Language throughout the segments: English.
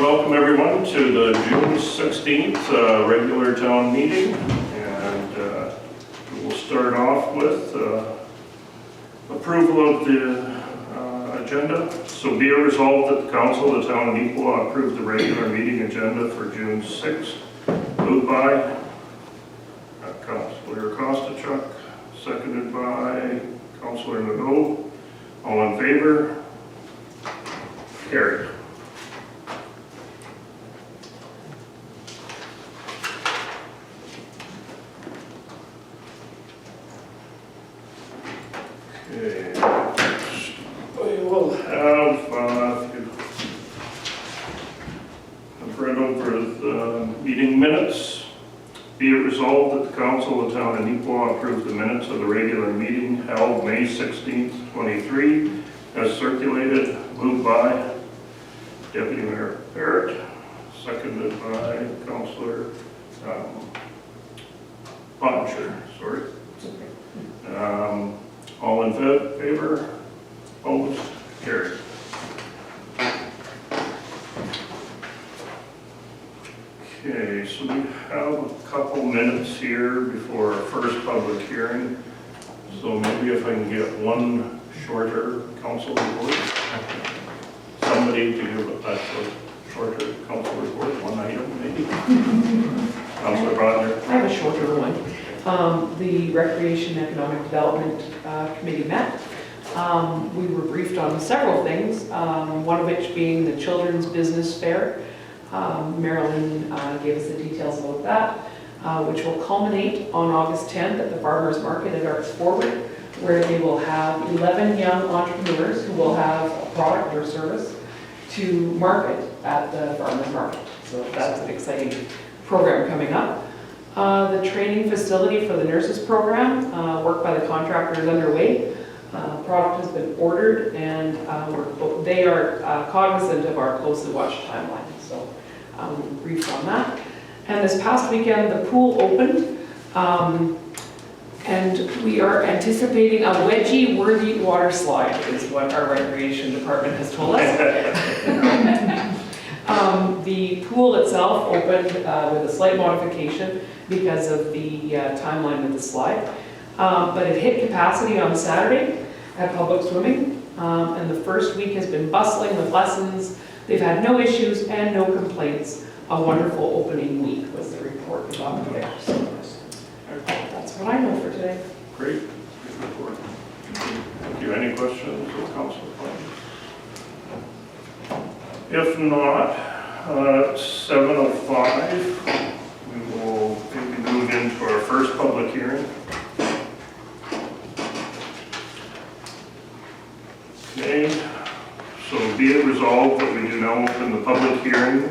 welcome everyone to the June 16th regular town meeting, and we'll start off with approval of the agenda. So be it resolved that the Council of the Town of Neepawa approve the regular meeting agenda for June 6th. Moved by Councilor Kostachuk, seconded by Councilor Nadeau. All in favor? Carried. Okay, we will have, I've read over the meeting minutes. Be it resolved that the Council of the Town of Neepawa approve the minutes of the regular meeting held May 16th, 23, as circulated. Moved by Deputy Mayor Barrett, seconded by Councilor Boncher, sorry. All in favor? Opposed? Carried. Okay, so we have a couple minutes here before our first public hearing. So maybe if I can get one shorter council report. Somebody to give a shorter council report, one item maybe. Councilor Brodner. I have a shorter one. The Recreation and Economic Development Committee met. We were briefed on several things, one of which being the Children's Business Fair. Marilyn gave us the details about that, which will culminate on August 10th at the Farmers Market at Arts Forward, where they will have 11 young entrepreneurs who will have a product or service to market at the Farmers Market. So that's an exciting program coming up. The training facility for the nurses program, work by the contractor is underway. Product has been ordered, and they are cognizant of our closely watched timeline. So we briefed on that. And this past weekend, the pool opened, and we are anticipating a wedgie-worthy water slide, is what our recreation department has told us. The pool itself opened with a slight modification because of the timeline of the slide, but it hit capacity on Saturday at public swimming, and the first week has been bustling with lessons. They've had no issues and no complaints. A wonderful opening week was the report about there. So that's what I know for today. Great. Good report. Thank you. Any questions of council? If not, at 7:05, we will maybe move into our first public hearing. Okay, so be it resolved that we do now open the public hearing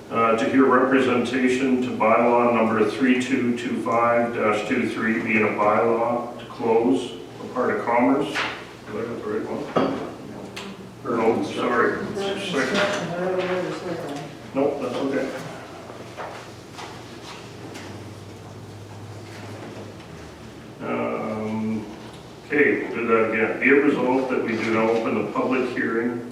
to hear representation to bylaw number 3225-23, being a bylaw to close a part of commerce. Did I get the right one? No, sorry. Second. Nope, that's okay. Okay, we'll do that again. Be it resolved that we do now open the public hearing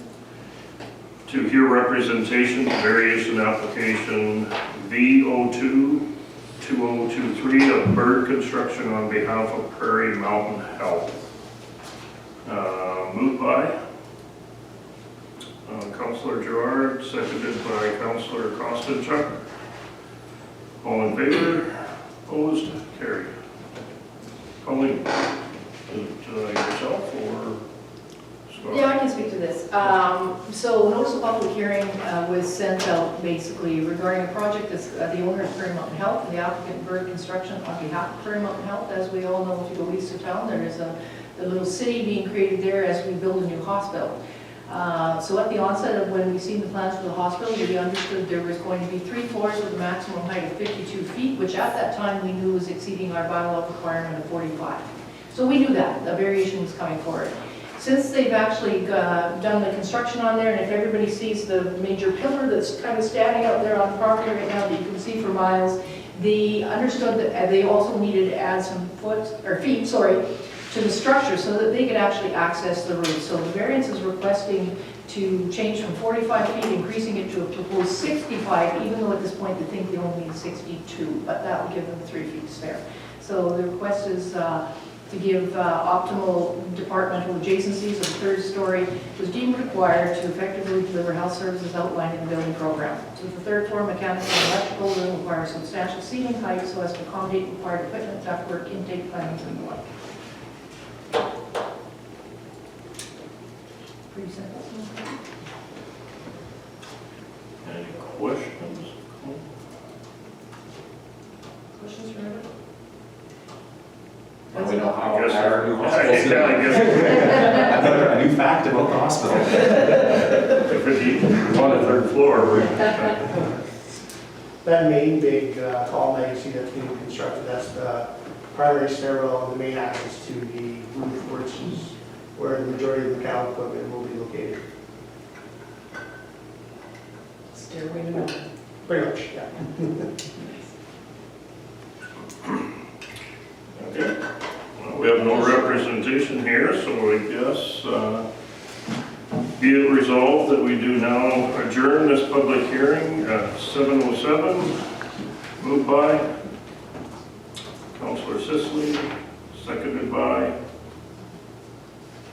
to hear representation to variation application V02-2023 of Bird Construction on behalf of Prairie Mountain Health. Moved by Councilor Gerard, seconded by Councilor Kostachuk. All in favor? Opposed? Carried. Colleen, is it yourself or Scott? Yeah, I can speak to this. So notice of public hearing was sent out basically regarding a project that's the owner of Prairie Mountain Health and the applicant Bird Construction on behalf of Prairie Mountain Health. As we all know, if you go east of town, there is a little city being created there as we build a new hospital. So at the onset of when we seen the plans for the hospital, we understood there was going to be 3 floors with a maximum height of 52 feet, which at that time we knew was exceeding our bylaw requirement of 45. So we knew that, the variation was coming forward. Since they've actually done the construction on there, and if everybody sees the major pillar that's kind of standing out there on the property right now that you can see for miles, they understood that they also needed to add some feet to the structure so that they could actually access the roof. So the variance is requesting to change from 45 feet, increasing it to a proposed 65, even though at this point they think they only need 62, but that will give them 3 feet spare. So the request is to give optimal departmental adjacencies of the third story was deemed required to effectively deliver health services outlined in the building program. So the third floor mechanical and electrical will require substantial seating height so as to accommodate required equipment, ductwork, intake plans, and the like. Pretty simple. Any questions? Questions for everyone? Now we know how I guess- our new hospital. Yeah, I guess Another new fact about the hospital. if it's on the third floor, we're- That main big column that you see that's being constructed, that's the primary stairwell and the main access to the roof, which is where the majority of the mechanical equipment will be located. Stairway to heaven. Pretty much, yeah. okay. Well, we have no representation here, so I guess, be it resolved that we do now adjourn this public hearing at 7:07. Moved by Councillor Sisley, seconded by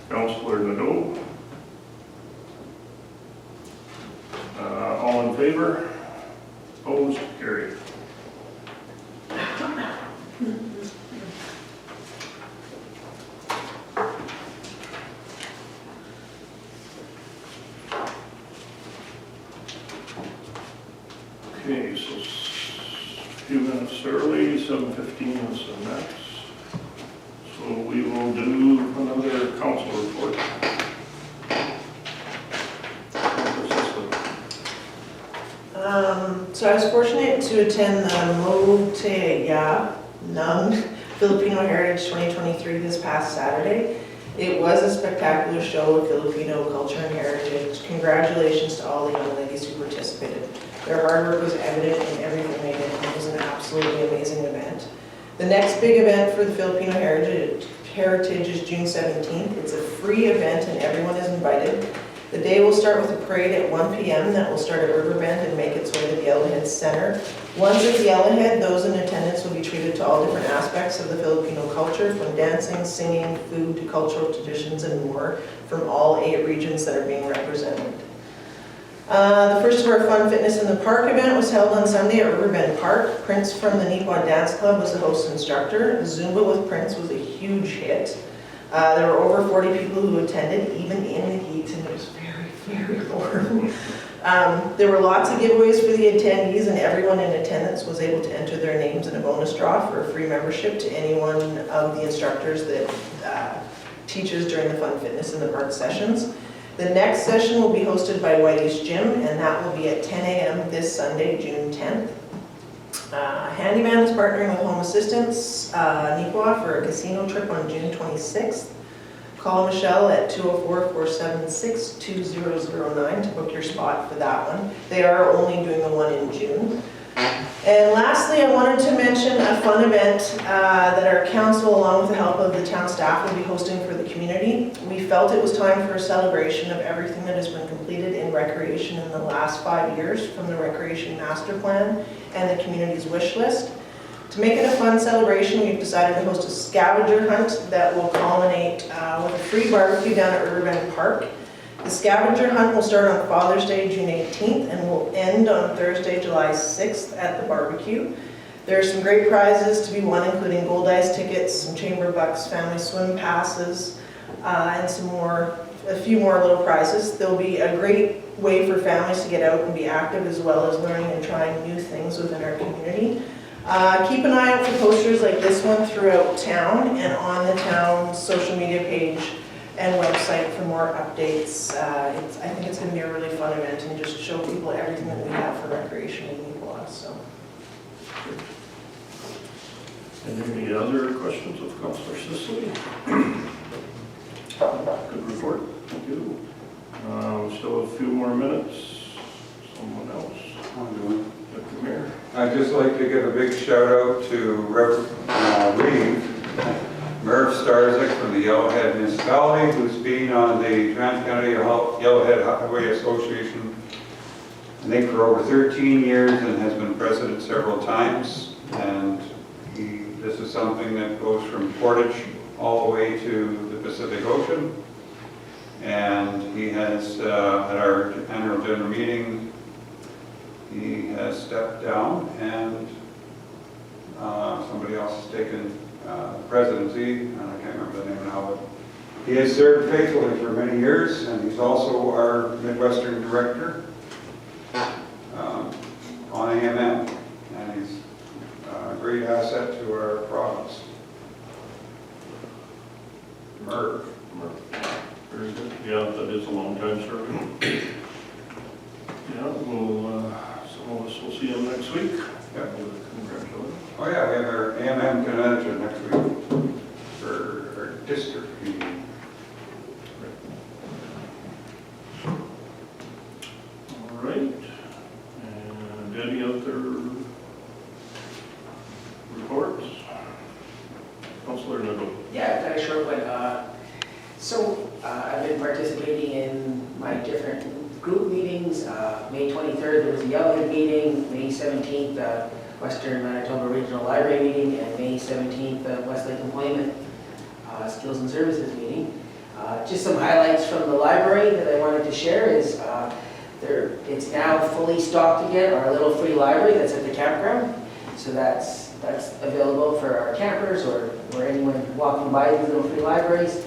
Councillor Nadeau. All in favor? Opposed? Carried. Okay, so a few minutes early, 7:15 is the next. So we will do another council report. So I was fortunate to attend the Mo Te Ya Nung Filipino Heritage 2023 this past Saturday. It was a spectacular show of Filipino culture and heritage. Congratulations to all the young ladies who participated. Their hard work was evident in everything they did, and it was an absolutely amazing event. The next big event for the Filipino Heritage is June 17th. It's a free event and everyone is invited. The day will start with a parade at 1 p.m. that will start at Riverbend and make its way to the Yellowhead Center. Once at the Yellowhead, those in attendance will be treated to all different aspects of the Filipino culture, from dancing, singing, food, to cultural traditions and more, from all 8 regions that are being represented. The first of our Fun Fitness in the Park event was held on Sunday at Riverbend Park. Prince from the Neepawa Dance Club was the host instructor. Zumba with Prince was a huge hit. There were over 40 people who attended, even in the heat, and it was very warm. There were lots of giveaways for the attendees, and everyone in attendance was able to enter their names in a bonus draw for a free membership to any one of the instructors that teaches during the Fun Fitness in the Park sessions. The next session will be hosted by Whitey's Gym, and that will be at 10 a.m. this Sunday, June 10th. Handyman is partnering with Home Assistance Neepawa for a casino trip on June 26th. Call Michelle at 204-476-2009 to book your spot for that one. They are only doing the one in June. And lastly, I wanted to mention a fun event that our council, along with the help of the town staff, will be hosting for the community. We felt it was time for a celebration of everything that has been completed in recreation in the last 5 years, from the Recreation Master Plan and the community's wish list. To make it a fun celebration, we've decided to host a scavenger hunt that will culminate with a free barbecue down at Riverbend Park. The scavenger hunt will start on Father's Day, June 18th, and will end on Thursday, July 6th at the barbecue. There are some great prizes to be won, including gold ice tickets, some chamber bucks, family swim passes, and a few more little prizes. There'll be a great way for families to get out and be active, as well as learning and trying new things within our community. Keep an eye out for posters like this one throughout town and on the town's social media page and website for more updates. I think it's going to be a really fun event and just show people everything that we have for recreation in Neepawa. So. Any other questions of Councillor Sisley? Good report, thank you. We still have a few more minutes. Someone else? Come here. I'd just like to give a big shout out to Reeve Merv Starzik from the Yellowhead Municipality, who's been on the Trans-Canada Yellowhead Highway Association, I think for over 13 years, and has been president several times. And this is something that goes from Portage all the way to the Pacific Ocean. And he has, at our annual general meeting, he has stepped down, and somebody else has taken presidency, and I can't remember the name now, but he has served faithfully for many years, and he's also our Midwestern director on AMM, and he's a great asset to our province. Merv. Very good. Yeah, that is a long time serving. Yeah, we'll, some of us will see him next week. Yeah. Congratulations. Oh yeah, we have our AMM convention next week for our district meeting. All right. And any other reports? Councillor Nadeau. Yeah, I've got a short one. I've been participating in my different group meetings. May 23rd, there was a Yellowhead meeting. May 17th, Western Manitoba Regional Library meeting, and May 17th, Westlake Employment Skills and Services meeting. Just some highlights from the library that I wanted to share is it's now fully stocked again, our little free library that's at the campground. So that's available for our campers or anyone walking by these little free libraries.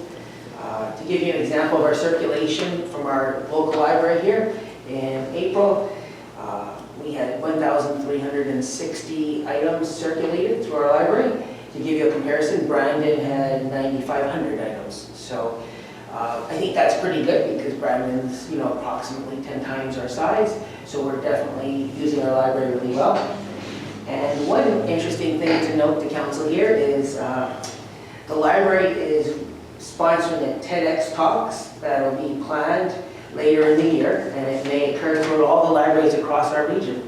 To give you an example of our circulation from our local library here, in April, we had 1,360 items circulated through our library. To give you a comparison, Brandon had 9,500 items. So I think that's pretty good because Brandon's, approximately 10 times our size. So we're definitely using our library really well. And one interesting thing to note to council here is the library is sponsoring a TEDx talks that will be planned later in the year, and it may occur through all the libraries across our region.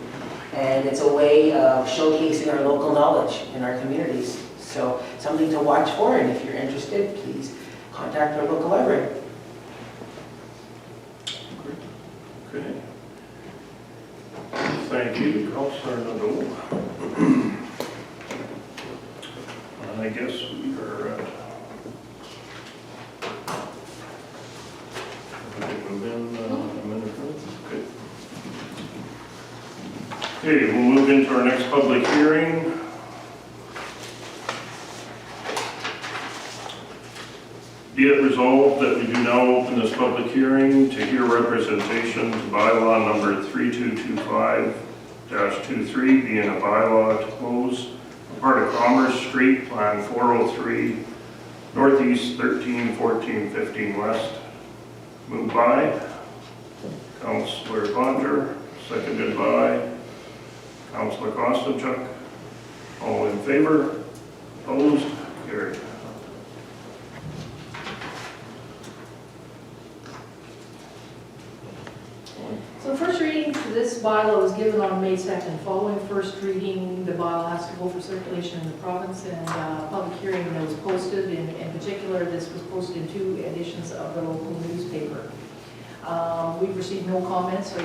And it's a way of showcasing our local knowledge in our communities. So something to watch for, and if you're interested, please contact our local library. Okay. Thank you, Councillor Nadeau. I guess we are at Okay, we'll move into our next public hearing. Be it resolved that we do now open this public hearing to hear representation to bylaw number 3225-23, being a bylaw to close a part of Commerce Street, Plan 403, Northeast 13, 14, 15 West. Moved by Councillor Conjure, seconded by Councillor Kostavchuk. All in favor? Opposed? Carried. So first reading for this bylaw was given on May 2nd. Following first reading, the bylaw has to go for circulation in the province, and public hearing that was posted. In particular, this was posted in 2 editions of the local newspaper. We've received no comments or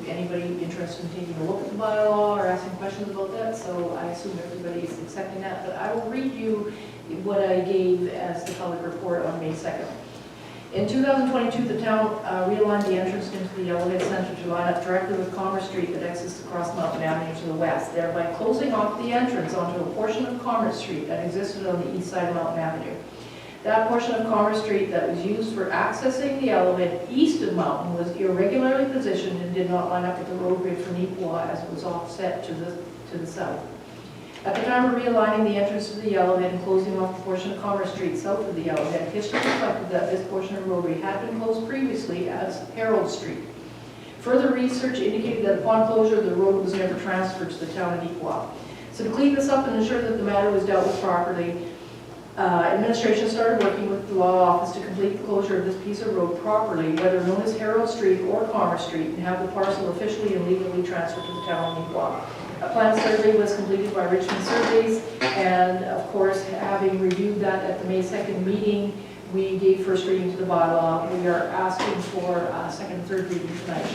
anybody interested in taking a look at the bylaw or asking questions about that, so I assume everybody is accepting that. But I will read you what I gave as the public report on May 2nd. In 2022, the town realigned the entrance into the Yellowhead Centre to line up directly with Commerce Street that exits across Mountain Avenue to the west, thereby closing off the entrance onto a portion of Commerce Street that existed on the east side of Mountain Avenue. That portion of Commerce Street that was used for accessing the Yellowhead east of Mountain was irregularly positioned and did not line up with the road grid for Neepawa as it was offset to the south. At the time of realigning the entrance to the Yellowhead and closing off the portion of Commerce Street south of the Yellowhead, history reflected that this portion of roadway had been closed previously as Harold Street. Further research indicated that upon closure, the road was never transferred to the town of Neepawa. So to clean this up and ensure that the matter was dealt with properly, administration started working with the law office to complete the closure of this piece of road properly, whether known as Harold Street or Commerce Street, and have the parcel officially and legally transferred to the town of Neepawa. A plan survey was completed by Richmond Surveys, and of course, having reviewed that at the May 2nd meeting, we gave first reading to the bylaw. We are asking for second and third reading tonight.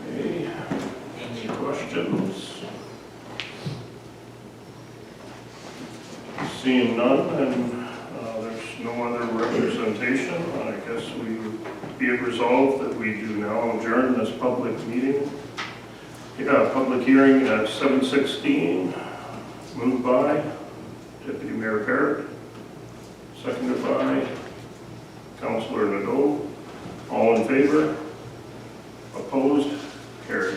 Okay, any questions? Seeing none, and there's no other representation, I guess we be it resolved that we do now adjourn this public meeting. Public hearing at 7:16, moved by Deputy Mayor Parrott, seconded by Councillor Nadeau. All in favor? Opposed? Carried.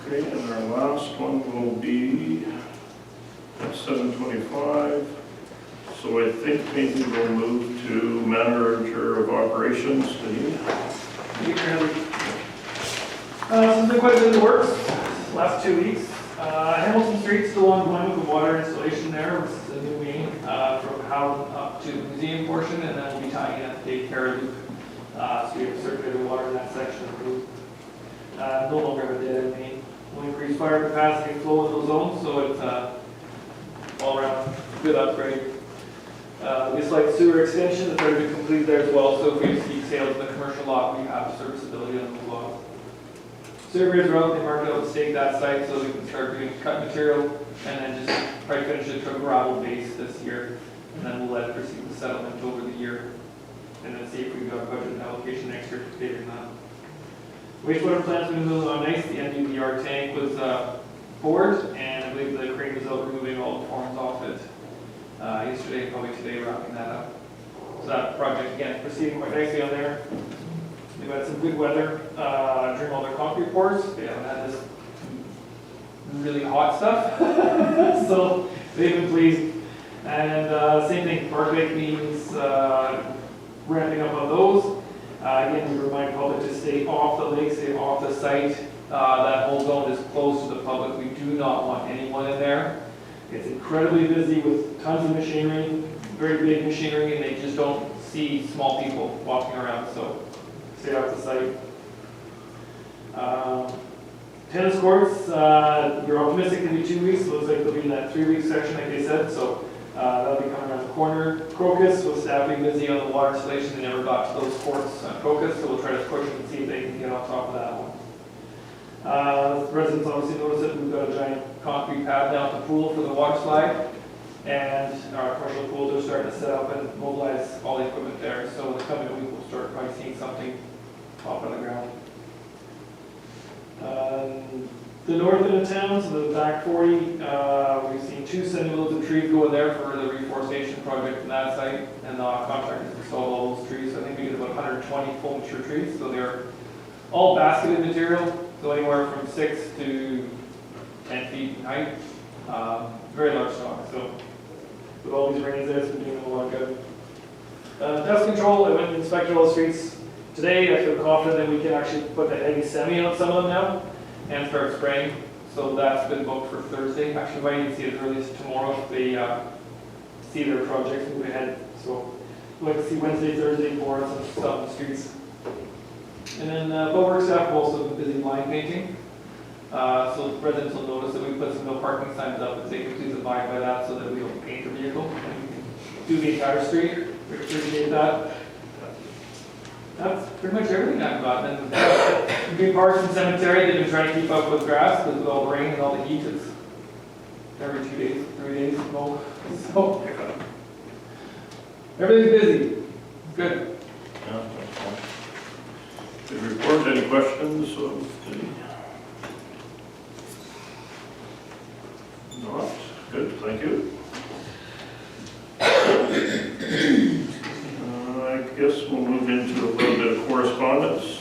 Okay, and our last one will be at 7:25. So I think maybe we'll move to manager of operations, Steve. Some been quite a bit in the works last 2 weeks. Hamilton Street still ongoing with the water installation there, which is a new main from Howden up to the museum portion, and then we'll be tying in at the daycare loop. So we have circulated water in that section of the loop. No longer have a dead end main. We'll increase fire capacity and flow in those zones, so it's all around good upgrade. This like sewer extension that's already been completed there as well, so if we see sales in the commercial lot, we have serviceability on the lot. Surveyors are out, they marked out and staked that site so we can start doing cut material, and then just try to finish it to a gravel base this year, and then we'll let it receive the settlement over the year, and then see if we've got a budget and allocation next year to pay than that. Wastewater plant's been moving on nice, the NDPR tank was poured, and I believe the crane was out removing all the forms off it yesterday, probably today, wrapping that up. So that project, again, is proceeding quite nicely on there. They've had some good weather during all their concrete pours. They haven't had this really hot stuff, so they've been pleased. And same thing, Park Lake means ramping up on those. Again, we remind public to stay off the lake, stay off the site. That whole zone is closed to the public. We do not want anyone in there. It's incredibly busy with tons of machinery, very big machinery, and they just don't see small people walking around, so stay off the site. Tennis courts, we're optimistic it'll be 2 weeks. Looks like they'll be in that 3-week section, like they said, so that'll be coming around the corner. Crocus, with staff being busy on the water installation, they never got to those courts on Crocus, so we'll try to push them and see if they can get on top of that one. Residents obviously notice that we've got a giant concrete pad down at the pool for the water slide, and our commercial pools are starting to set up and mobilize all the equipment there, so in the coming week we'll start probably seeing something pop on the ground. The north end of town, so the back 40, we've seen 2 centimeters of trees go in there for the reforestation project on that site, and the contractors installed all those trees. So I think we get about 120 full mature trees, so they're all basketed material, so anywhere from 6 to 10 feet in height. Very large stock, so with all these rains there, it's been doing a lot of good. Dust control, I went and inspected all the streets today. I feel confident that we can actually put the heavy semi on some of them now and start spraying. So that's been booked for Thursday. Actually, we might even see it as early as tomorrow if they see their projects move ahead. So we'll like to see Wednesday, Thursday for some stuff on the streets. And then public works staff have also been busy line painting. So residents will notice that we put some no parking signs up and say, please abide by that so that we don't paint the vehicle. And we can do the entire street. We appreciate that. That's pretty much everything I've got. And Green Parks and Cemetery, they've been trying to keep up with grass because with all the rain and all the heat, it's every 2 days, 3 days, mow. So everything's busy. It's good. Yeah, that's fine. Good report. Any questions of the? Not? Good, thank you. I guess we'll move into a little bit of correspondence.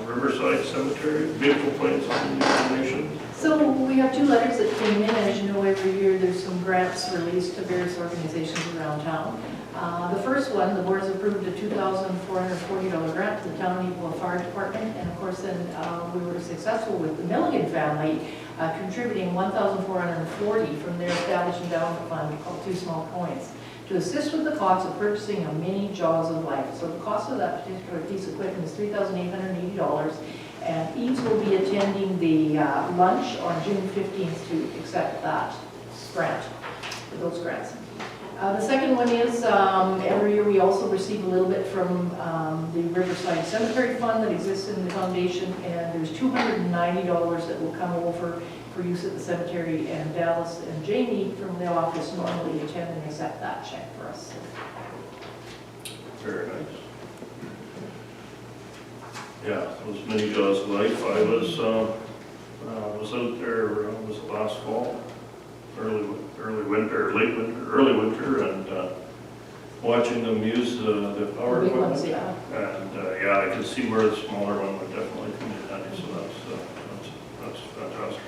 Riverside Cemetery, vehicle plates on the information. So we have 2 letters that came in. As you know, every year there's some grants released to various organizations around town. The first one, the board has approved a $2,440 grant to the town of Neepawa Fire Department, and of course then we were successful with the Milligan family contributing $1,440 from their established endowment fund called Two Small Coins to assist with the cost of purchasing a mini Jaws of Life. So the cost of that particular piece of equipment is $3,880, and each will be attending the lunch on June 15th to accept that grant, for those grants. The second one is, every year we also receive a little bit from the Riverside Cemetery Fund that exists in the foundation, and there's $290 that will come over for use at the cemetery, and Dallas and Jamie from the office normally attend and accept that check for us. Very nice. Yeah, those mini Jaws of Life. I was out there, was it last fall? Early winter, late winter, early winter, and watching them use the power Big equipment. ones, yeah. And yeah, I could see where the smaller one would definitely come in handy, so that's fantastic.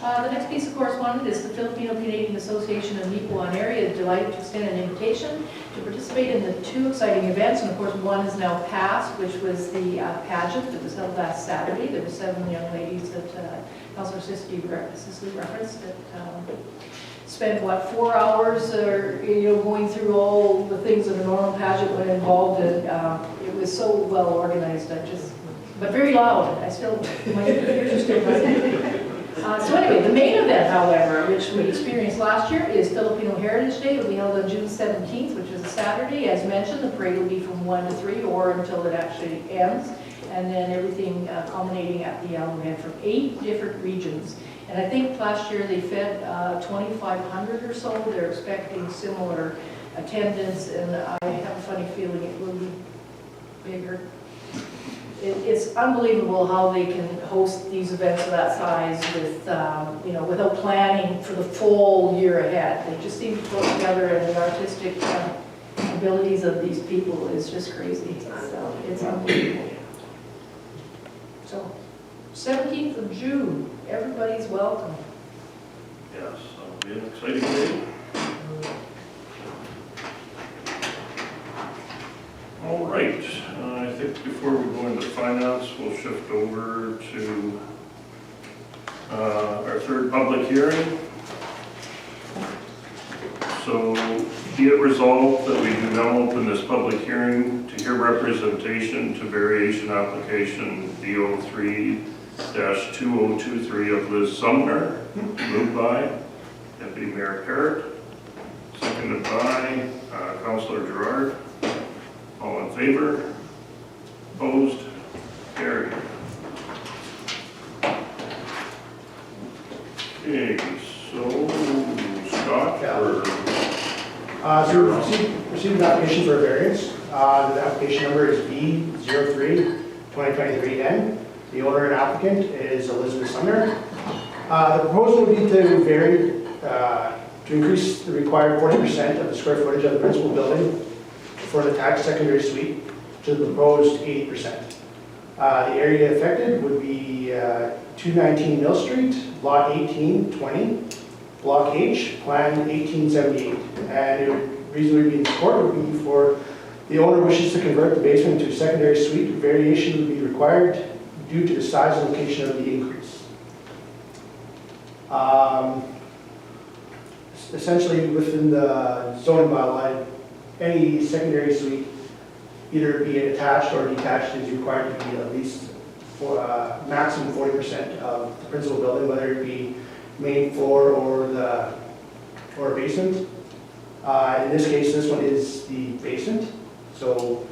The next piece of correspondence is the Filipino-Canadian Association of Neepawa and area delighted to extend an invitation to participate in the two exciting events. And of course, one is now passed, which was the pageant that was held last Saturday. There were 7 young ladies that Councillor Sisley referenced that spent, 4 hours going through all the things that a normal pageant would involve. And it was so well organized, but very loud. My ears are still buzzing. So anyway, the main event, however, which we experienced last year, is Filipino Heritage Day. It will be held on June 17th, which is a Saturday. As mentioned, the parade will be from 1 to 3 or until it actually ends. And then everything culminating at the Yellowhead from 8 different regions. And I think last year they fed 2,500 or so. They're expecting similar attendance, and I have a funny feeling it will be bigger. It's unbelievable how they can host these events of that size with, without planning for the full year ahead. They just seem to put together, and the artistic abilities of these people is just crazy. So it's unbelievable. So, 17th of June, everybody's welcome. Yes, that'll be an exciting day. All right, I think before we go into finance, we'll shift over to our third public hearing. So be it resolved that we do now open this public hearing to hear representation to variation application B03-2023 of Liz Sumner, moved by Deputy Mayor Parrott, seconded by Councillor Gerard. All in favor? Opposed? Carried. Okay, so Scott, So we received an application for a variance. The application number is B03-2023N. The owner and applicant is Elizabeth Sumner. The proposal would be to vary, to increase the required 40% of the square footage of the principal building for an attached secondary suite to the proposed 80%. The area affected would be 219 Mill Street, Lot 1820, Block H, Plan 1878. And it would reasonably be in support would be for the owner wishes to convert the basement into a secondary suite. Variation would be required due to the size and location of the increase. Essentially, within the zoning bylaw, any secondary suite, either be it attached or detached, is required to be at least for maximum 40% of the principal building, whether it be main floor or a basement. In this case, this one is the basement. So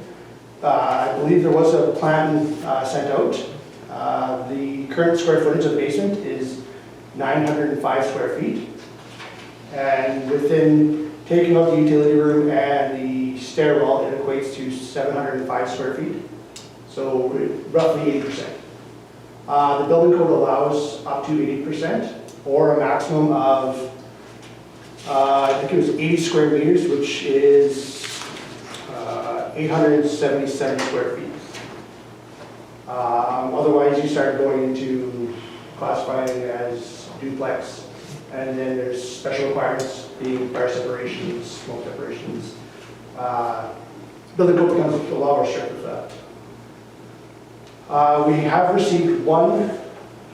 I believe there was a plan sent out. The current square footage of the basement is 905 square feet. And within taking out the utility room and the stairwell, it equates to 705 square feet. So roughly 80%. The building code allows up to 80% or a maximum of, I think it was 80 square meters, which is 877 square feet. Otherwise, you start going into classifying as duplex, and then there's special requirements being fire separations, smoke separations. Building code becomes a lot more strict with that. We have received one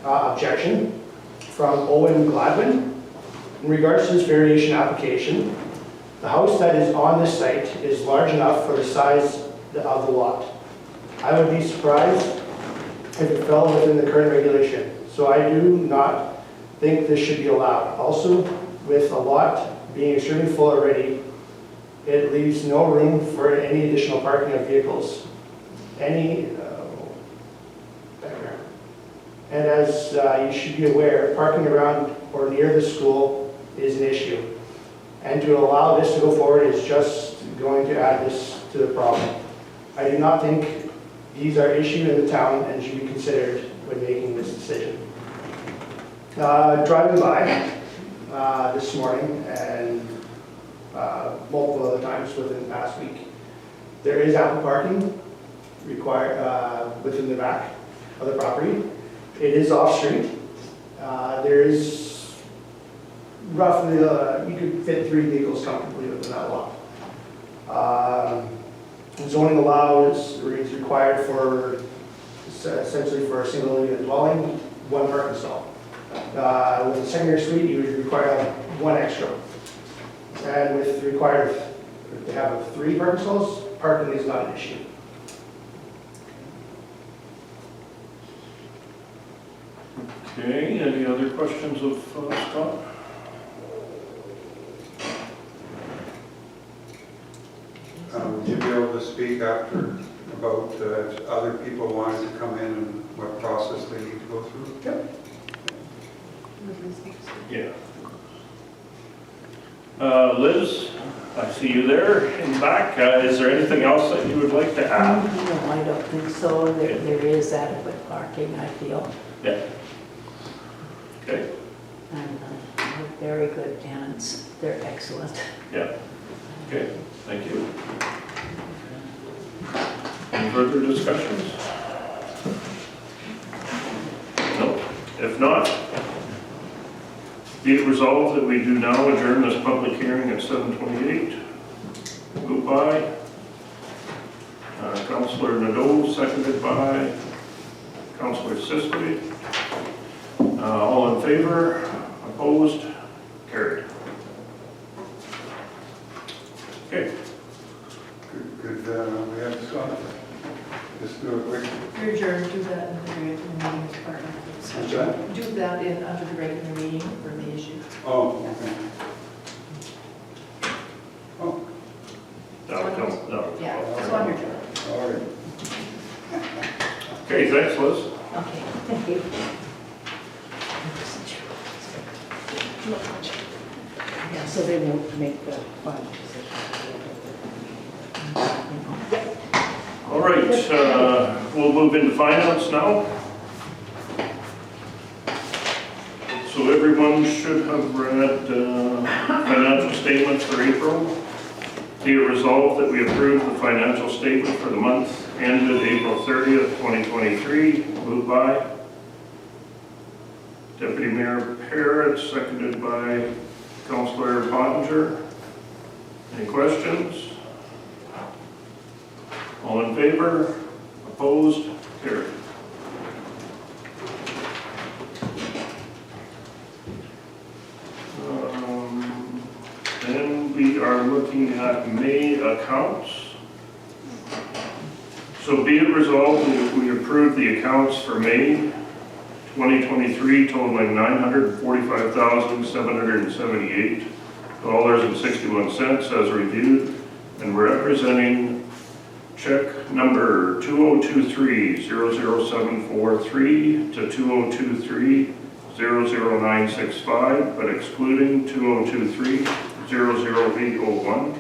objection from Owen Gladwin in regards to this variation application. The house that is on this site is large enough for the size of the lot. I would be surprised if it fell within the current regulation. So I do not think this should be allowed. Also, with a lot being extremely full already, it leaves no room for any additional parking of vehicles. Background. And as you should be aware, parking around or near the school is an issue. And to allow this to go forward is just going to add this to the problem. I do not think these are issues in the town and should be considered when making this decision. Driving by this morning and multiple other times within the past week, there is ample parking required within the back of the property. It is off-street. There is roughly, you could fit 3 vehicles comfortably within that lot. Zoning allows, is required for, essentially for a single unit dwelling, 1 parking stall. With a secondary suite, you would require 1 extra. And with required, if they have 3 parking stalls, parking is not an issue. Okay, any other questions of Scott? Would you be able to speak after about if other people wanting to come in and what process they need to go through? Yep. Yeah. Liz, I see you there in the back. Is there anything else that you would like to add? No, I don't think so. There is adequate parking, I feel. Yeah. Okay. And they're very good tenants. They're excellent. Yeah. Okay, thank you. Any further discussions? No. If not, be it resolved that we do now adjourn this public hearing at 7:28. Moved by Councillor Nadeau, seconded by Councillor Sisley. All in favor? Opposed? Carried. Okay. Could we have Scott just do a quick? Your adjourn, do that in the regular meeting as part of it. What's that? Do that in, under the regular meeting for the issue. Oh, okay. Oh, No. Yeah, it's on your turn. all right. Okay, thanks, Liz. Okay, thank you. Yeah, so they won't make the final decision. All right, we'll move into finance now. So everyone should have read financial statements for April. Be it resolved that we approve the financial statement for the month ended April 30th, 2023. Moved by Deputy Mayor Parrott, seconded by Councillor Pottinger. Any questions? All in favor? Opposed? Carried. Then we are looking at May accounts. So be it resolved that we approve the accounts for May 2023 totaling $945,778.61 as reviewed and representing check number 2023-00743 to 2023-00965, but excluding 2023-00801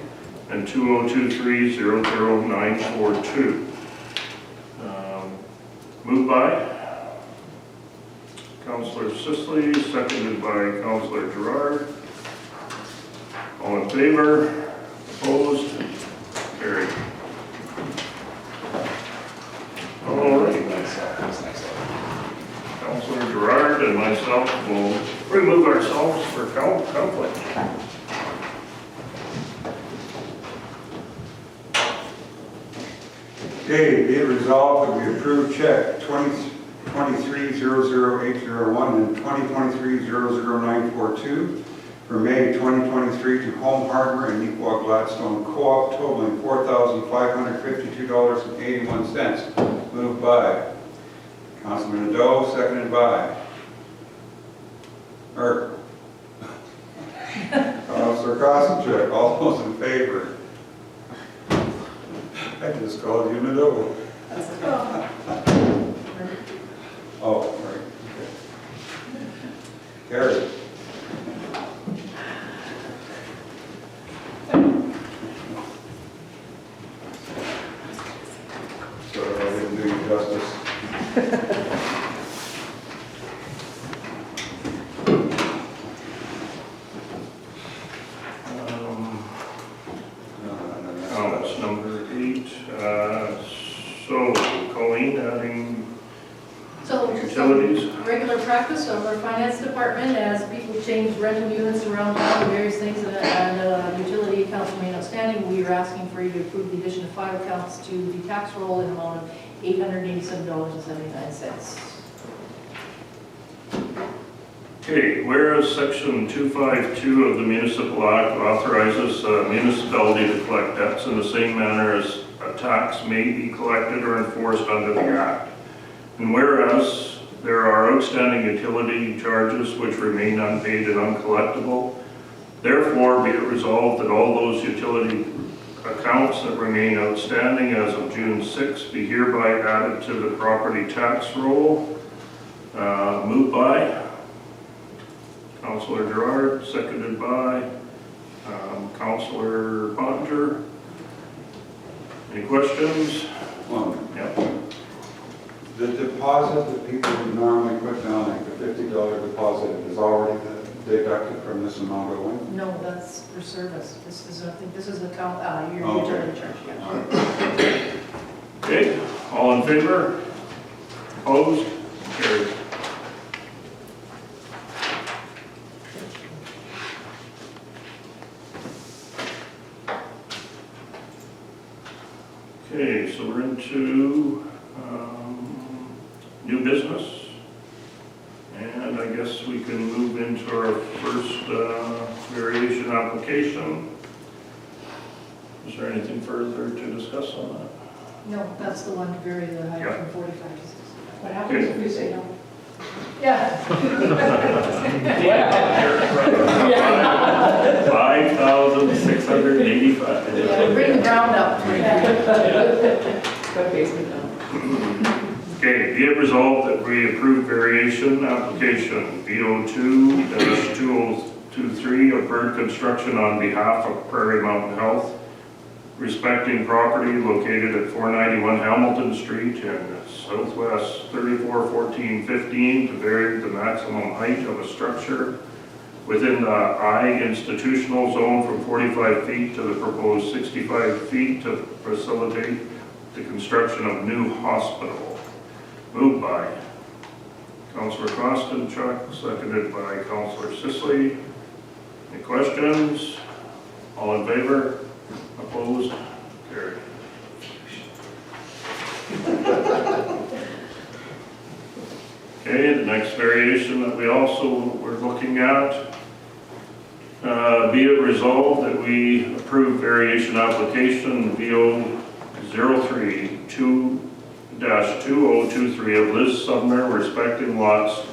and 2023-00942. Moved by Councillor Sisley, seconded by Councillor Gerard. All in favor? Opposed? Carried. All right. Councillor Gerard and myself will remove ourselves for conflict. Okay, be it resolved that we approve check 2023-00801 and 2023-00942 for May 2023 to Home Hardware and Neepawa Gladstone Co-op totaling $4,552.81. Moved by Councilman Nadeau, seconded by Councilor Kosanchuk. All those in favor? I just called you Nadeau. Oh, right. Okay. Carried. So I didn't do you justice. Oh, it's number 8. So, Colleen, adding So just utilities. regular practice of our finance department, as people change rental units around town, various things, and utility accounts remain outstanding, we are asking for you to approve the addition of 5 accounts to the tax roll in the amount of $887.79. Okay, whereas section 252 of the Municipal Act authorizes a municipality to collect debts in the same manner as a tax may be collected or enforced under the Act. And whereas there are outstanding utility charges which remain unpaid and uncollectible, therefore be it resolved that all those utility accounts that remain outstanding as of June 6 be hereby added to the property tax roll. Moved by Councilor Gerard, seconded by Councilor Pottinger. Any questions? One. Yep. The deposit that people would normally put down, like the $50 deposit, is already deducted from this amount owing? No, that's for service. This is, I think this is account, your Oh, utility charge, yeah. Okay, all in favor? Opposed? Carried. Okay, so we're into new business. And I guess we can move into our first variation application. Is there anything further to discuss on that? No, that's the one to vary the height Yeah. from 45 to 60. What happens if you say no? Yeah. 5,685. Yeah, bring the ground up. Got basement down. Okay, be it resolved that we approve variation application VO2-2023 of Bird Construction on behalf of Prairie Mountain Health, respecting property located at 491 Hamilton Street in Southwest 341415 to vary the maximum height of a structure within the I institutional zone from 45 feet to the proposed 65 feet to facilitate the construction of new hospital. Moved by Councilor Kostanchuk, seconded by Councilor Sisley. Any questions? All in favor? Opposed? Carried. Okay, the next variation that we also were looking at, be it resolved that we approve variation application VO03-2023 of Liz Sumner respecting lots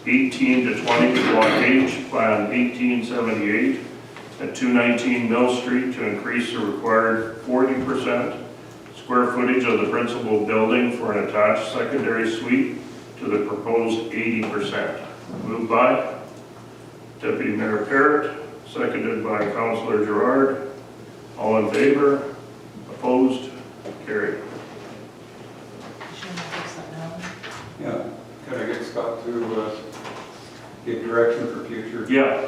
18 to 20, Block H, Plan 1878 at 219 Mill Street to increase the required 40% square footage of the principal building for an attached secondary suite to the proposed 80%. Moved by Deputy Mayor Parrott, seconded by Councilor Gerard. All in favor? Opposed? Carried. Shouldn't fix that now. Yeah. Can I get Scott to give direction for future Yeah.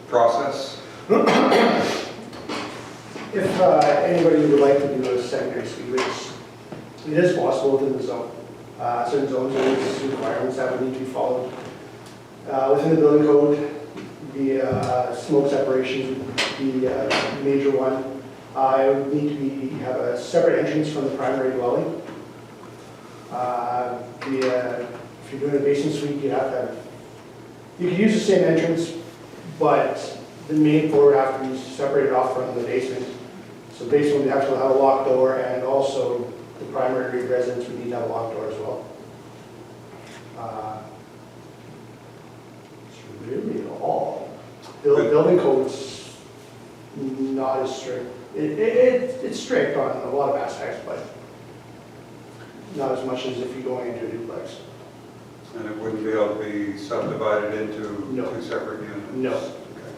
process? If anybody would like to do a secondary suite, which it is possible within the zone. Certain zones, there is requirements that would need to be followed. Within the building code, the smoke separations would be a major one. I would need to have a separate entrance from the primary dwelling. If you're doing a basement suite, you have to, you could use the same entrance, but the main floor would have to be separated off from the basement. So basement would have to have a locked door, and also the primary residence would need to have a locked door as well. It's really all. Building code's not as strict. It's strict on a lot of aspects, but not as much as if you're going into a duplex. And it wouldn't be able to be subdivided into No. 2 separate units? No. Okay.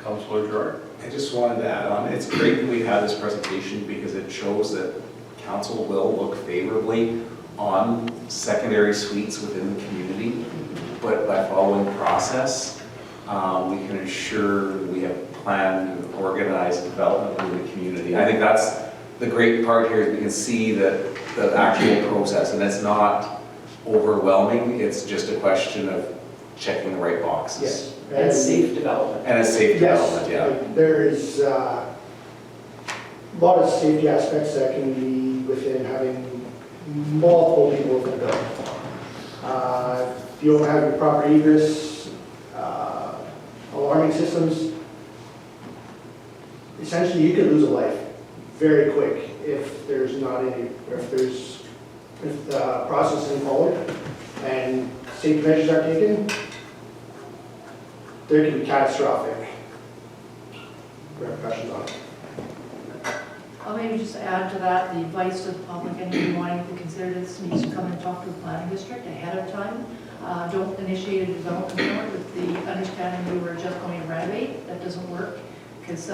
Councillor Gerard? I just wanted to add on, it's great that we had this presentation because it shows that council will look favorably on secondary suites within the community, but by following process, we can ensure we have planned, organized development within the community. I think that's the great part here, is we can see that the actual process, and it's not overwhelming, it's just a question of checking the right boxes. Yes. And safe development. And a safe development, Yes, yeah. like, there is a lot of safety aspects that can be within having multiple people within a building. If you don't have your proper egress, alarming systems, essentially you could lose a life very quick if there's not any, or if the process isn't followed and safety measures are taken. There can be catastrophic repercussions on it. I'll maybe just add to that, the advice to the public, anyone wanting to consider this needs to come and talk to the planning district ahead of time. Don't initiate a development permit with the understanding we were just going to renovate. That doesn't work, because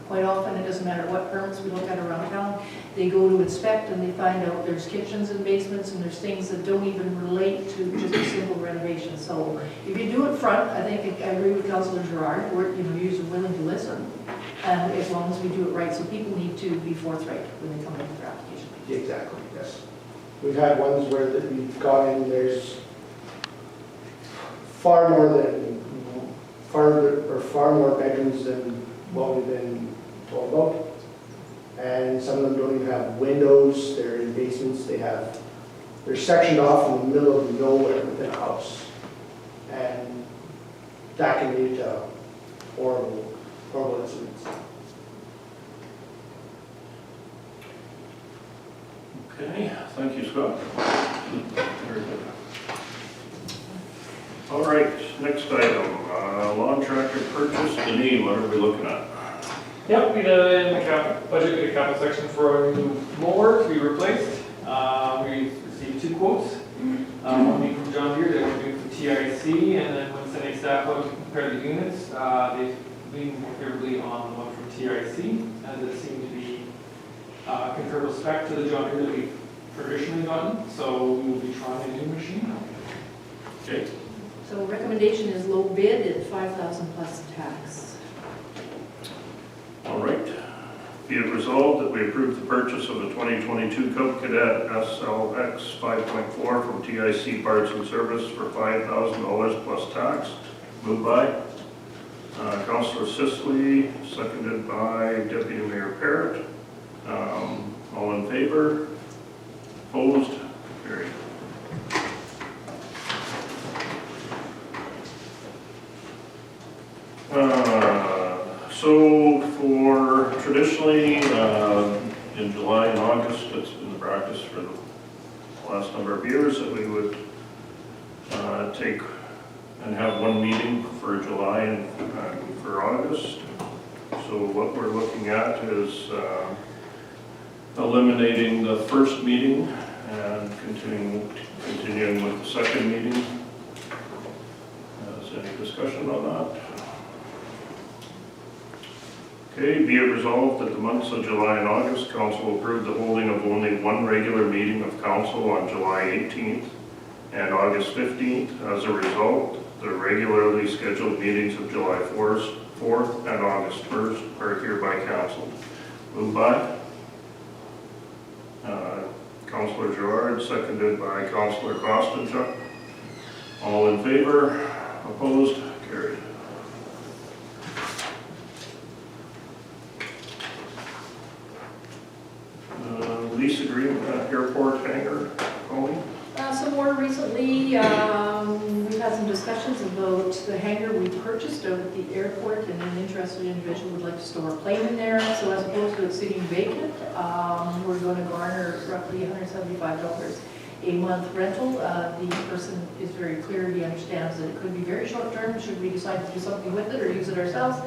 quite often it doesn't matter what permits we look at around town, they go to inspect and they find out there's kitchens and basements and there's things that don't even relate to just a simple renovation. So if you do it front, I think I agree with Councillor Gerard, we're, you're willing to listen, and as long as we do it right. So people need to be forthright when they come in with their application. Exactly, yes. We've had ones where that we've gone in, there's far more bedrooms than what we've been told about. And some of them don't even have windows, they're in basements, they're sectioned off in the middle of nowhere within a house. And that can lead to horrible, horrible incidents. Okay, thank you, Scott. Very good. All right, next item, lawn tractor purchase. Deneen, what are we looking at? Yep, we did in the budget, we did a capital section for a new mower to be replaced. We received 2 quotes. One being from John Deere, the other being from TIC, and then when sending staff out to compare the units, they leaned more favorably on the one from TIC, as it seemed to be comparable spec to the John Deere that we've traditionally gotten, so we will be trying a new machine. Okay. So recommendation is low bid at $5,000 plus tax. All right. Be it resolved that we approve the purchase of the 2022 Cub Cadet SLX 5.4 from TIC Parts and Service for $5,000 plus tax. Moved by Councillor Sisley, seconded by Deputy Mayor Parrott. All in favor? Opposed? Carried. So for traditionally in July and August, it's been the practice for the last number of years that we would take and have one meeting for July and for August. So what we're looking at is eliminating the first meeting and continuing with the second meeting. Is there any discussion on that? Okay, be it resolved that the months of July and August, council approved the holding of only one regular meeting of council on July 18th and August 15th. As a result, the regularly scheduled meetings of July 4th and August 1st are hereby canceled. Moved by Councillor Gerard, seconded by Councillor Costanchuk. All in favor? Opposed? Carried. lease agreement at airport hangar, Colleen? So more recently, we've had some discussions about the hangar we purchased out at the airport, and an interested individual would like to store a plane in there. So as opposed to it sitting vacant, we're going to garner roughly $175 a month rental. The person is very clear, he understands that it could be very short term, should we decide to do something with it or use it ourselves.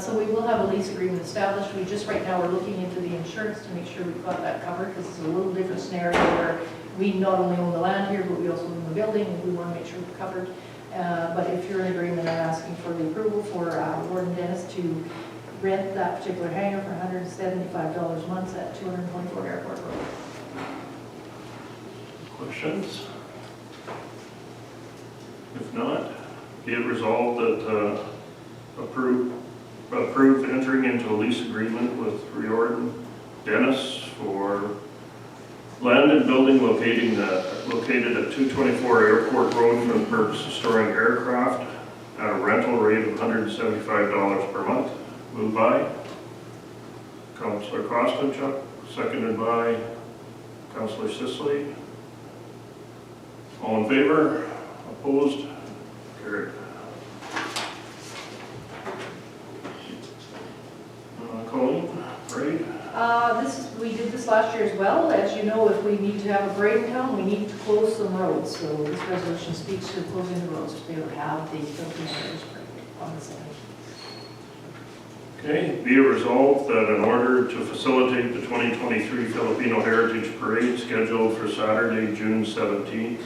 So we will have a lease agreement established. We just right now are looking into the insurance to make sure we've got that covered, because it's a little different scenario where we not only own the land here, but we also own the building, and we want to make sure we're covered. But if you're in agreement, I'm asking for the approval for Warden Dennis to rent that particular hangar for $175 a month at 224 Airport Road. Questions? If not, be it resolved that approve entering into a lease agreement with Riordan Dennis for land and building located at 224 Airport Road for the purpose of storing aircraft at a rental rate of $175 per month. Moved by Councillor Costa, seconded by Councillor Sisley. All in favor? Opposed? Carried. Colleen, right? We did this last year as well. As you know, if we need to have a parade in town, we need to close some roads. So this resolution speaks to closing the roads to be able to have the Filipino Heritage Parade on the same. Okay, be it resolved that in order to facilitate the 2023 Filipino Heritage Parade scheduled for Saturday, June 17th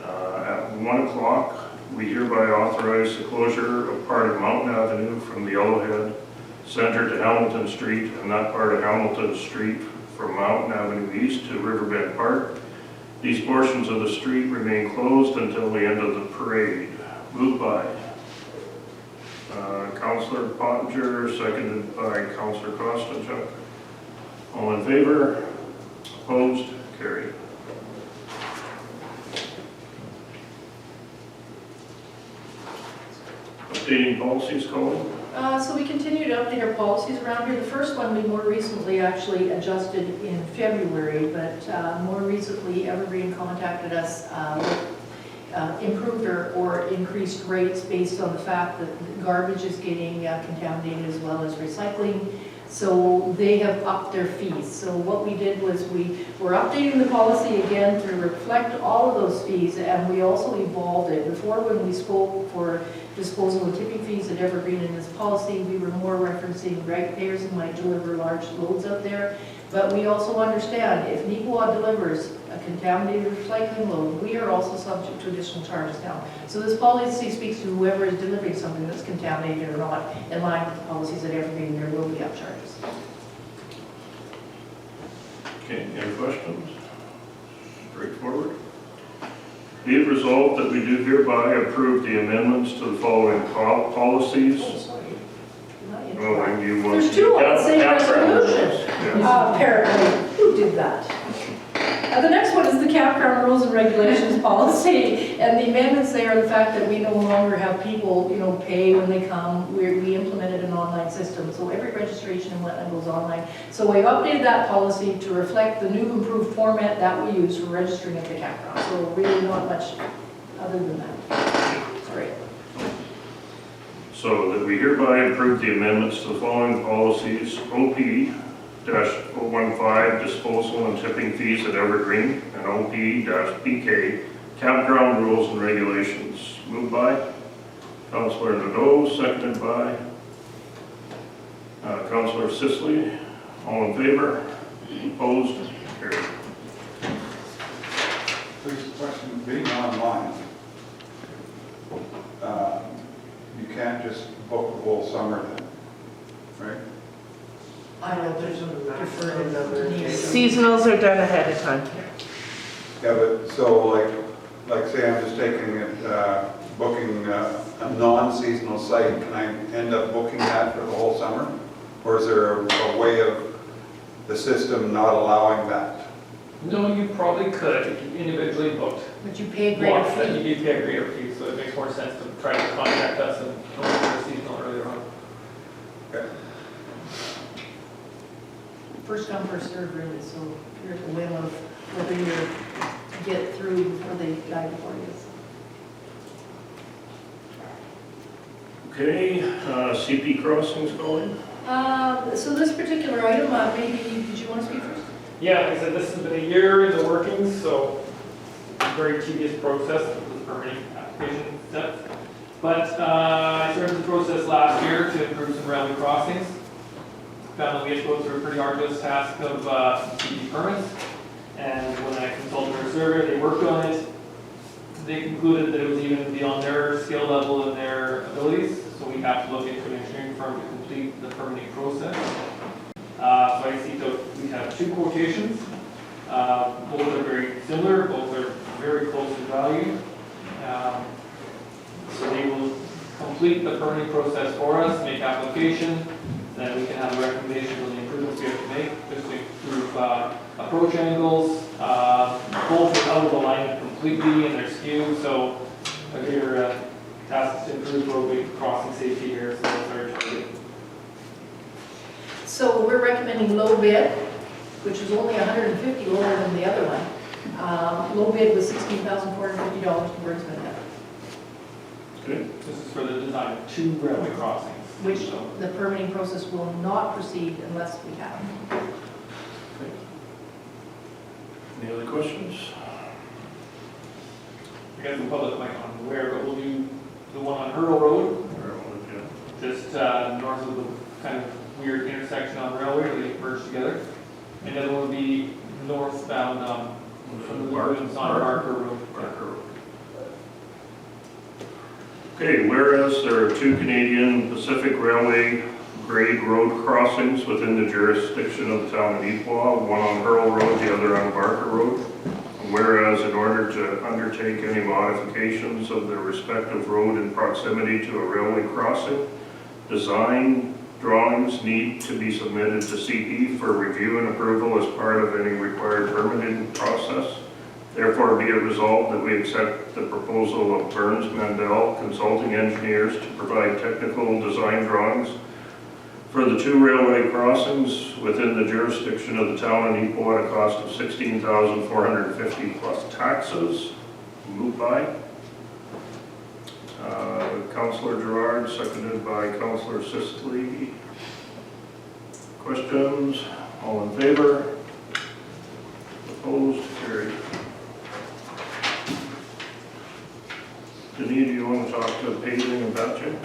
at 1 o'clock, we hereby authorize the closure of part of Mountain Avenue from the Yellowhead Center to Hamilton Street, and that part of Hamilton Street from Mountain Avenue East to Riverbend Park. These portions of the street remain closed until the end of the parade. Moved by Councillor Pottinger, seconded by Councillor Costa. All in favor? Opposed? Carried. Updating policies, Colin? So we continue to update our policies around here. The first one we more recently actually adjusted in February, but more recently Evergreen contacted us with improved or increased rates based on the fact that garbage is getting contaminated as well as recycling. So they have upped their fees. So what we did was we were updating the policy again to reflect all of those fees, and we also evolved it. Before, when we spoke for disposal and tipping fees at Evergreen in this policy, we were more referencing ratepayers who might deliver large loads out there. But we also understand if Neepawa delivers a contaminated recycling load, we are also subject to additional charges now. So this policy speaks to whoever is delivering something that's contaminated or not, in line with the policies at Evergreen, there will be upcharges. Okay, any questions? Straightforward. Be it resolved that we do hereby approve the amendments to the following policies. Oh, sorry. Not yet. Oh, and you want There's two on the same campground resolution. rules. Yeah. Apparently, who did that? The next one is the campground rules and regulations policy, and the amendments there are the fact that we no longer have people, pay when they come. We implemented an online system, so every registration and whatnot goes online. So we've updated that policy to reflect the new improved format that we use for registering at the campground. So really not much other than that. Sorry. So that we hereby approve the amendments to the following policies: OP-015 disposal and tipping fees at Evergreen, and OP-PK campground rules and regulations. Moved by Councillor Nadeau, seconded by Councillor Sisley. All in favor? Opposed? Carried. Please, question, being online, you can't just book the whole summer then, right? I don't know, there's a preferred number. Seasonals are done ahead of time. Yeah, but so like say I'm just taking it, booking a non-seasonal site, can I end up booking that for the whole summer? Or is there a way of the system not allowing that? No, you probably could if you individually booked. But you pay a greater Lots, then fee. you do pay a greater fee, so it makes more sense to try to contact us and come up with a seasonal earlier on. Okay. For first come, first served really, so you're at the whim of whether you get through before they guide for you. Okay, CP crossings going? So this particular item, maybe, did you want to speak first? Yeah, like I said, this has been a year in the workings, so very tedious process with the permitting application steps. But I started the process last year to improve some railway crossings. Found that we had to go through a pretty arduous task of some CP permits. And when I consulted our surveyor, they worked on it. They concluded that it was even beyond their skill level and their abilities, so we have to look into an engineering firm to complete the permitting process. So I see that we have two quotations. Both are very similar, both are very close in value. So they will complete the permitting process for us, make application, then we can have a recommendation on the improvements we have to make, just to improve approach angles. Both are out of alignment completely in their skew, so a bigger task to improve roadway crossing safety here, so that's our target. So we're recommending low bid, which is only $150 lower than the other one. Low bid was $16,450 towards Manette, Okay. This is for the design of two railway crossings. which So, the permitting process will not proceed unless we have. Any other questions? I guess the public might not be aware, but we'll do the one on Hurdle Road, just north of the kind of weird intersection on Railway where they merge together. And then will be northbound from the Woodlands on Barker Road. Okay, whereas there are two Canadian Pacific Railway grade road crossings within the jurisdiction of the town of Neepawa, one on Hurl Road, the other on Barker Road. Whereas in order to undertake any modifications of the respective road in proximity to a railway crossing, design drawings need to be submitted to CP for review and approval as part of any required permitting process. Therefore, be it resolved that we accept the proposal of Burns Mandel Consulting Engineers to provide technical design drawings for the two railway crossings within the jurisdiction of the town of Neepawa at a cost of $16,450 plus taxes. Moved by Councillor Gerard, seconded by Councillor Sisley. Questions? All in favor? Opposed? Carried. Denise, do you want to talk to paving and patching?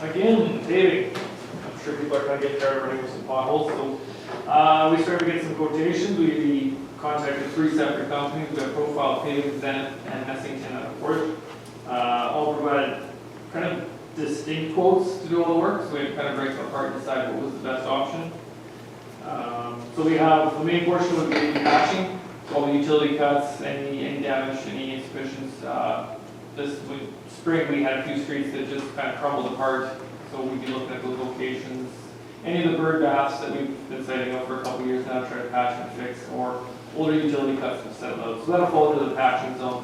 Again, paving. I'm sure people are going to get tired of running with some potholes, so we started to get some quotations. We contacted 3 separate companies. We have Profile Paving, Zenith, and Messington out of Port. All provided kind of distinct quotes to do all the work, so we had to kind of break them apart and decide what was the best option. So we have, the main portion would be patching, so all the utility cuts, any damage, any insufficiencies. This spring we had a few streets that just kind of crumbled apart, so we'd be looking at those locations. Any of the bird baths that we've been setting up for a couple of years now, try to patch and fix, or older utility cuts to set out. So that'll fall into the patching zone.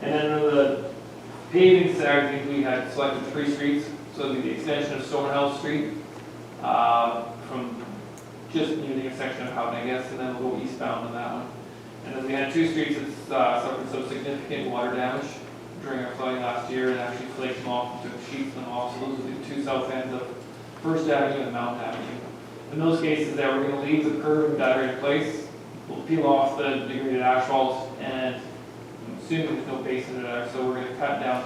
And then under the paving side, I think we had selected 3 streets. So it'll be the extension of Stonehouse Street from just near the intersection of Houghton, I guess, and then we'll go eastbound on that one. And then we had 2 streets that suffered some significant water damage during our flooding last year, and actually flaked them off and took sheets of them off. So those are the 2 south ends of First Avenue and Mount Avenue. In those cases, we're going to leave the curb and gutter in place. We'll peel off the degraded asphalt, and assuming there's no base in it there, so we're going to cut down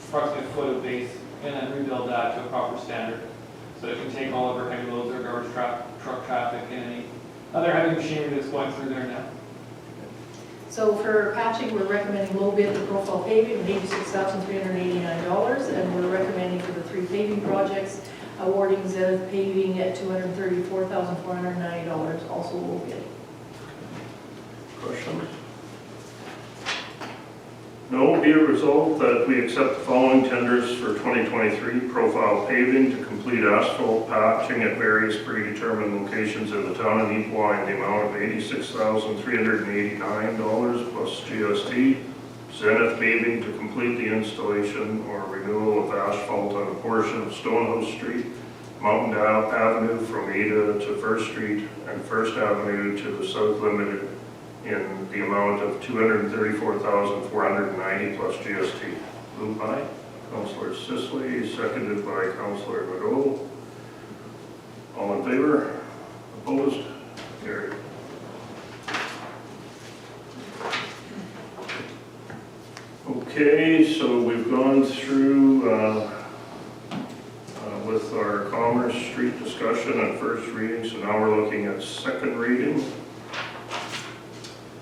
approximately a foot of base and then rebuild that to a proper standard, so it can take all of our heavy loads, our garbage truck traffic, and any other heavy machinery that's going through there now. So for patching, we're recommending low bid for Profile Paving at $86,389, and we're recommending for the 3 paving projects, awarding Zenith Paving at $234,490, also low bid. Questions? No, be it resolved that we accept the following tenders for 2023 Profile Paving to complete asphalt patching at various predetermined locations in the town of Neepawa in the amount of $86,389 plus GST. Zenith Paving to complete the installation or renewal of asphalt on a portion of Stonehouse Street Mountain Avenue from Ada to First Street and First Avenue to the South Limited in the amount of $234,490 plus GST. Moved by Councillor Sisley, seconded by Councillor Legault. All in favor? Opposed? Carried. Okay, so we've gone through with our Commerce Street discussion at first reading, so now we're looking at second reading.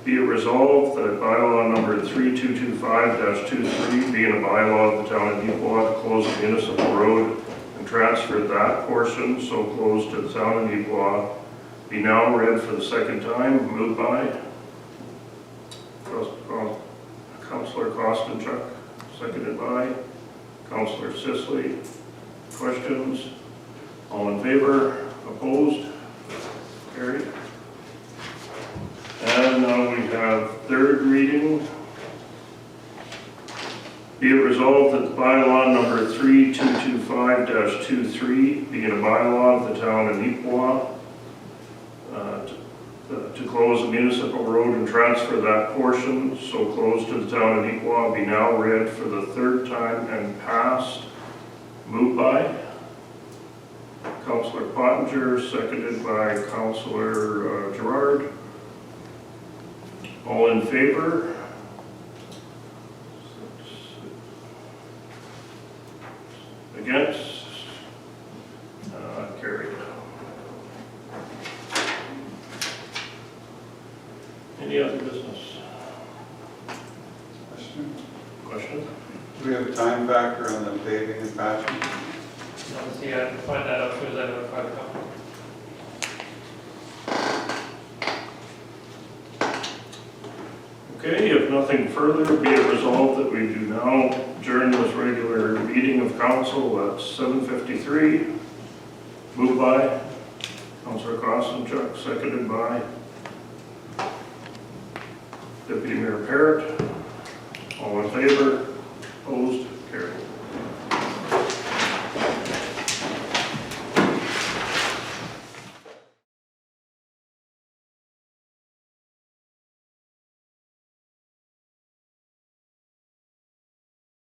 Be it resolved that bylaw number 3225-23, being a bylaw of the town of Neepawa to close a municipal road and transfer that portion so close to the town of Neepawa, be now read for the second time. Moved by Councillor Kostenchuk, seconded by Councillor Sisley. Questions? All in favor? Opposed? Carried. And now we have third reading. Be it resolved that the bylaw number 3225-23, being a bylaw of the town of Neepawa, to close a municipal road and transfer that portion so close to the town of Neepawa, be now read for the third time and passed. Moved by Councillor Pottinger, seconded by Councillor Gerard. All in favor? Against? Carried. Any other business? Question? Do we have a time factor on the paving and patching? Obviously, I can find that out as soon as I notify the company. Okay, if nothing further, be it resolved that we do now adjourn this regular meeting of council at 7:53. Moved by Councillor Kostenchuk, seconded by Deputy Mayor Parrott. All in favor? Opposed?